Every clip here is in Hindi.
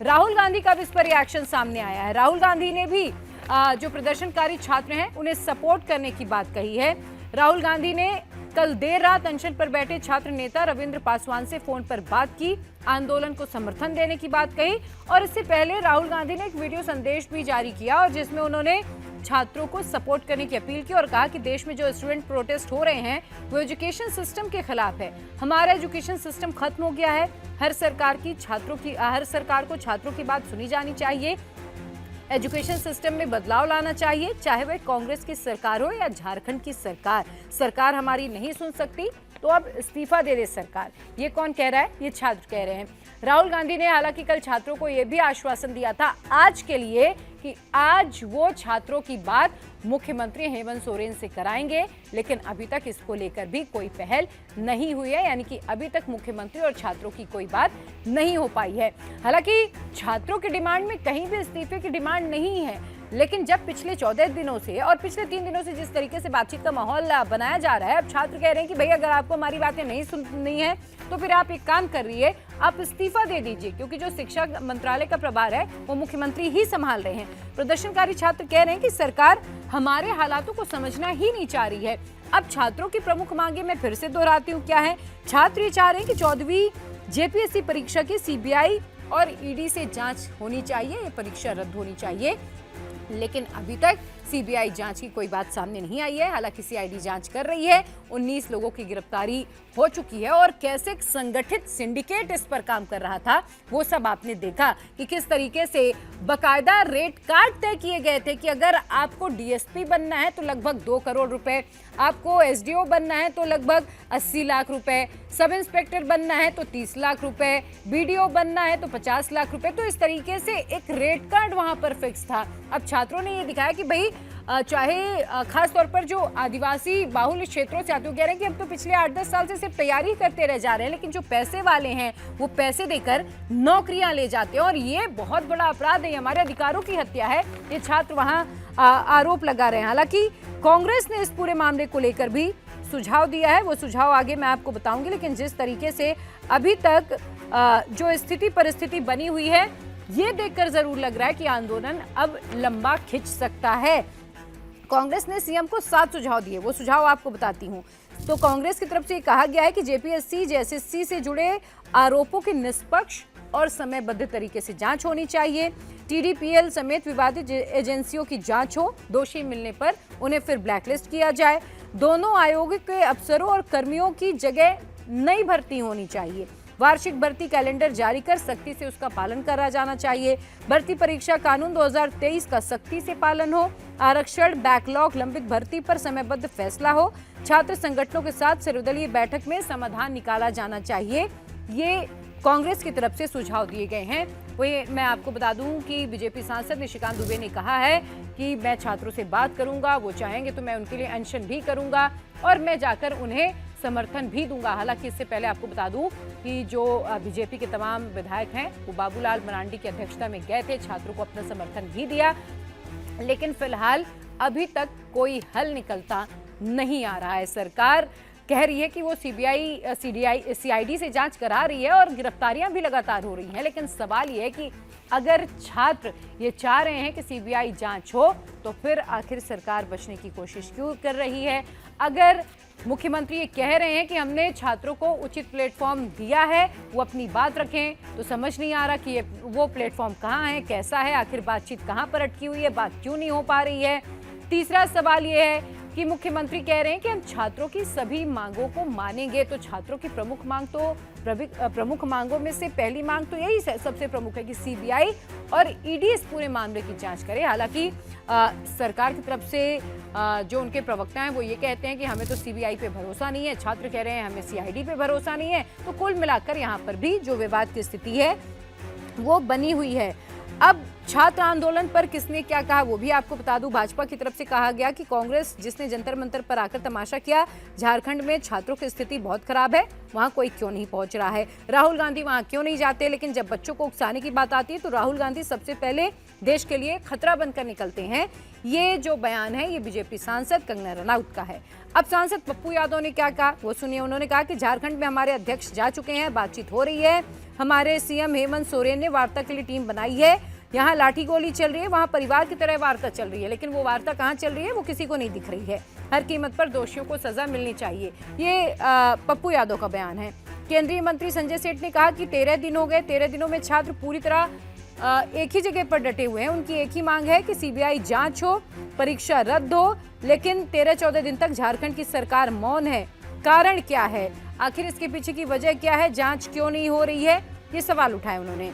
राहुल गांधी का भी इस पर रिएक्शन सामने आया है। राहुल गांधी ने भी जो प्रदर्शनकारी छात्र हैं उन्हें सपोर्ट करने की बात कही है। राहुल गांधी ने कल देर रात अनशन पर बैठे छात्र नेता रविंद्र पासवान से फोन पर बात की, आंदोलन को समर्थन देने की बात कही और इससे पहले राहुल गांधी ने एक वीडियो संदेश भी जारी किया और जिसमें उन्होंने छात्रों को सपोर्ट करने की अपील की और कहा कि देश में जो स्टूडेंट प्रोटेस्ट हो रहे हैं वो एजुकेशन सिस्टम के खिलाफ है। हमारा एजुकेशन सिस्टम खत्म हो गया है। हर सरकार को छात्रों की बात सुनी जानी चाहिए। एजुकेशन सिस्टम में बदलाव लाना चाहिए, चाहे वह कांग्रेस की सरकार हो या झारखंड की सरकार हमारी नहीं सुन सकती तो अब इस्तीफा दे दे सरकार। ये कौन कह रहा है? ये छात्र कह रहे हैं। राहुल गांधी ने हालांकि कल छात्रों को यह भी आश्वासन दिया था आज के लिए कि आज वो छात्रों की बात मुख्यमंत्री हेमंत सोरेन से कराएंगे, लेकिन अभी तक इसको लेकर भी कोई पहल नहीं हुई है, यानी कि अभी तक मुख्यमंत्री और छात्रों की कोई बात नहीं हो पाई है। हालांकि छात्रों की डिमांड में कहीं भी इस्तीफे की डिमांड नहीं है, लेकिन जब पिछले 14 दिनों से और पिछले 3 दिनों से जिस तरीके से बातचीत का माहौल बनाया जा रहा है, अब छात्र कह रहे हैं कि भैया अगर आपको हमारी बातें नहीं सुननी है तो फिर आप एक काम कर रही है, आप इस्तीफा दे दीजिए, क्योंकि जो शिक्षा मंत्रालय का प्रभार है वो मुख्यमंत्री ही संभाल रहे हैं। प्रदर्शनकारी छात्र कह रहे हैं कि सरकार हमारे हालातों को समझना ही नहीं चाह रही है। अब छात्रों की प्रमुख मांगे मैं फिर से दोहराती हूँ क्या है। छात्र ये चाह रहे हैं कि 14वीं जेपीएससी परीक्षा की सीबीआई और ईडी से जांच होनी चाहिए, ये परीक्षा रद्द होनी चाहिए, लेकिन अभी तक सीबीआई जांच की कोई बात सामने नहीं आई है। हालांकि सीआईडी जांच कर रही है। 19 लोगों की गिरफ्तारी हो चुकी है और कैसे संगठित सिंडिकेट इस पर काम कर रहा था वो सब आपने देखा कि किस तरीके से बकायदा रेट कार्ड तय किए गए थे कि अगर आपको डीएसपी बनना है तो लगभग 2 करोड़ रुपए, आपको एसडीओ बनना है तो लगभग 80 लाख रुपए, सब इंस्पेक्टर बनना है तो 30 लाख रुपए, बीडीओ बनना है तो 50 लाख रुपए। तो इस तरीके से एक रेट कार्ड वहां पर फिक्स था। अब छात्रों ने ये दिखाया कि भाई चाहे खास तौर पर जो आदिवासी बाहुल्य क्षेत्रों से आते, कह रहे हैं कि हम तो पिछले 8-10 साल से सिर्फ तैयारी करते रह जा रहे हैं, लेकिन जो पैसे वाले हैं वो पैसे देकर नौकरियां ले जाते हैं और ये बहुत बड़ा अपराध है, हमारे अधिकारों की हत्या है। ये छात्र वहां आरोप लगा रहे हैं। हालांकि कांग्रेस ने इस पूरे मामले को लेकर भी सुझाव दिया है, वो सुझाव आगे मैं आपको बताऊंगी, लेकिन जिस तरीके से अभी तक जो स्थिति परिस्थिति बनी हुई है ये देखकर जरूर लग रहा है कि आंदोलन अब लंबा खिंच सकता है। कांग्रेस ने सीएम को 7 सुझाव दिए, वो सुझाव आपको बताती हूँ। तो कांग्रेस की तरफ से कहा गया है कि जेपीएससी जेएसएससी से जुड़े आरोपों की निष्पक्ष और समयबद्ध तरीके से जांच होनी चाहिए। टीडीपीएल समेत विवादित एजेंसियों की जांच हो, दोषी मिलने पर उन्हें फिर ब्लैकलिस्ट किया जाए। दोनों आयोग के अफसरों और कर्मियों की जगह नई भर्ती होनी चाहिए। वार्षिक भर्ती कैलेंडर जारी कर सख्ती से उसका पालन करा जाना चाहिए। भर्ती परीक्षा कानून 2023 का सख्ती से पालन हो। आरक्षण, बैकलॉग, लंबित भर्ती पर समयबद्ध फैसला हो। छात्र संगठनों के साथ सर्वदलीय बैठक में समाधान निकाला जाना चाहिए। ये कांग्रेस की तरफ से सुझाव दिए गए हैं। वही मैं आपको बता दूं कि बीजेपी सांसद निशिकांत दुबे ने कहा है कि मैं छात्रों से बात करूंगा, वो चाहेंगे तो मैं उनके लिए अनशन भी करूंगा और मैं जाकर उन्हें समर्थन भी दूंगा। हालांकि इससे पहले आपको बता दूं कि जो बीजेपी के तमाम विधायक हैं वो बाबूलाल मरांडी की अध्यक्षता में गए थे, छात्रों को अपना समर्थन भी दिया, लेकिन फिलहाल अभी तक कोई हल निकलता नहीं आ रहा है। सरकार कह रही है कि वो सीआईडी से जांच करा रही है और गिरफ्तारियां भी लगातार हो रही हैं, लेकिन सवाल ये है कि अगर छात्र ये चाह रहे हैं कि सीबीआई जांच हो तो फिर आखिर सरकार बचने की कोशिश क्यों कर रही है? अगर मुख्यमंत्री ये कह रहे हैं कि हमने छात्रों को उचित प्लेटफॉर्म दिया है, वो अपनी बात रखें, तो समझ नहीं आ रहा कि वो प्लेटफॉर्म कहाँ है, कैसा है, आखिर बातचीत कहाँ पर अटकी हुई है, बात क्यों नहीं हो पा रही है। तीसरा सवाल ये है कि मुख्यमंत्री कह रहे हैं कि हम छात्रों की सभी मांगों को मानेंगे, तो छात्रों की प्रमुख मांगों में से पहली मांग तो यही सबसे प्रमुख है कि सीबीआई और ईडी इस पूरे मामले की जांच करे। हालांकि सरकार की तरफ से जो उनके प्रवक्ता हैं वो ये कहते हैं कि हमें तो सीबीआई पे भरोसा नहीं है, छात्र कह रहे हैं हमें सीआईडी पे भरोसा नहीं है। तो कुल मिलाकर यहाँ पर भी जो विवाद की स्थिति है वो बनी हुई है। अब छात्र आंदोलन पर किसने क्या कहा वो भी आपको बता दूं। भाजपा की तरफ से कहा गया कि कांग्रेस जिसने जंतर मंतर पर आकर तमाशा किया, झारखंड में छात्रों की स्थिति बहुत खराब है, वहां कोई क्यों नहीं पहुंच रहा है, राहुल गांधी वहां क्यों नहीं जाते। लेकिन जब बच्चों को उकसाने की बात आती है तो राहुल गांधी सबसे पहले देश के लिए खतरा बनकर निकलते हैं। ये जो बयान है ये बीजेपी सांसद कंगना रनौत का है। अब सांसद पप्पू यादव ने क्या कहा वो सुनिए। उन्होंने कहा कि झारखंड में हमारे अध्यक्ष जा चुके हैं, बातचीत हो रही है, हमारे सीएम हेमंत सोरेन ने वार्ता के लिए टीम बनाई है, यहाँ लाठी गोली चल रही है, वहाँ परिवार की तरह वार्ता चल रही है, लेकिन वो वार्ता कहाँ चल रही है वो किसी को नहीं दिख रही है। हर कीमत पर दोषियों को सजा मिलनी चाहिए, ये पप्पू यादव का बयान है। केंद्रीय मंत्री संजय सेठ ने कहा कि 13 दिन हो गए, 13 दिनों में छात्र पूरी तरह एक ही जगह पर डटे हुए हैं। उनकी एक ही मांग है कि सीबीआई जांच हो, परीक्षा रद्द हो, लेकिन 13-14 दिन तक झारखंड की सरकार मौन है। कारण क्या है, आखिर इसके पीछे की वजह क्या है, जांच क्यों नहीं हो रही है, ये सवाल उठाए उन्होंने।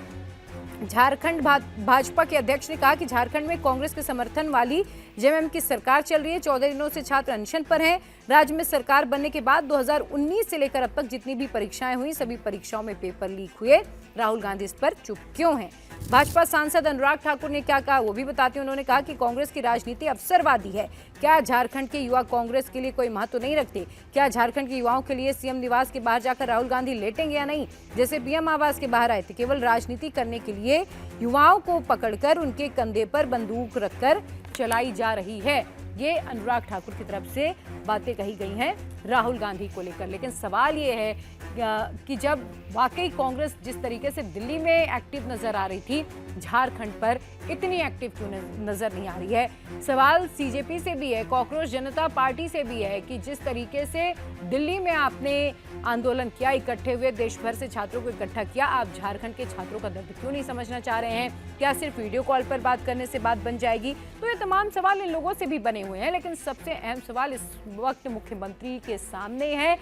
झारखंड भाजपा के अध्यक्ष ने कहा कि झारखंड में कांग्रेस के समर्थन वाली जेएमएम की सरकार चल रही है। 14 दिनों से छात्र अनशन पर हैं। राज्य में सरकार बनने के बाद 2019 से लेकर अब तक जितनी भी परीक्षाएं हुई, सभी परीक्षाओं में पेपर लीक हुए। राहुल गांधी इस पर चुप क्यों हैं? भाजपा सांसद अनुराग ठाकुर ने क्या कहा वो भी बताते हैं। उन्होंने कहा कि कांग्रेस की राजनीति अवसरवादी है। क्या झारखंड के युवा कांग्रेस के लिए कोई महत्व नहीं रखते? क्या झारखंड के युवाओं के लिए सीएम निवास के बाहर जाकर राहुल गांधी लेटेंगे या नहीं? जैसे पीएम आवास के बाहर आए थे, केवल राजनीति करने के लिए युवाओं को पकड़कर उनके कंधे पर बंदूक रखकर चलाई जा रही है। ये अनुराग ठाकुर की तरफ से बातें कही गई हैं राहुल गांधी को लेकर। लेकिन सवाल ये है कि जब वाकई कांग्रेस जिस तरीके से दिल्ली में एक्टिव नजर आ रही थी, झारखंड पर इतनी एक्टिव क्यों नजर नहीं आ रही है? सवाल सीजेपी से भी है, कॉकरोच जनता पार्टी से भी है कि जिस तरीके से दिल्ली में आपने आंदोलन किया, इकट्ठे हुए देश भर से छात्रों को इकट्ठा किया, आप झारखंड के छात्रों का दर्द क्यों नहीं समझना चाह रहे हैं? क्या सिर्फ वीडियो कॉल पर बात करने से बात बन जाएगी? तो ये तमाम सवाल इन लोगों से भी बने हुए हैं, लेकिन सबसे अहम सवाल इस वक्त मुख्यमंत्री के सामने है।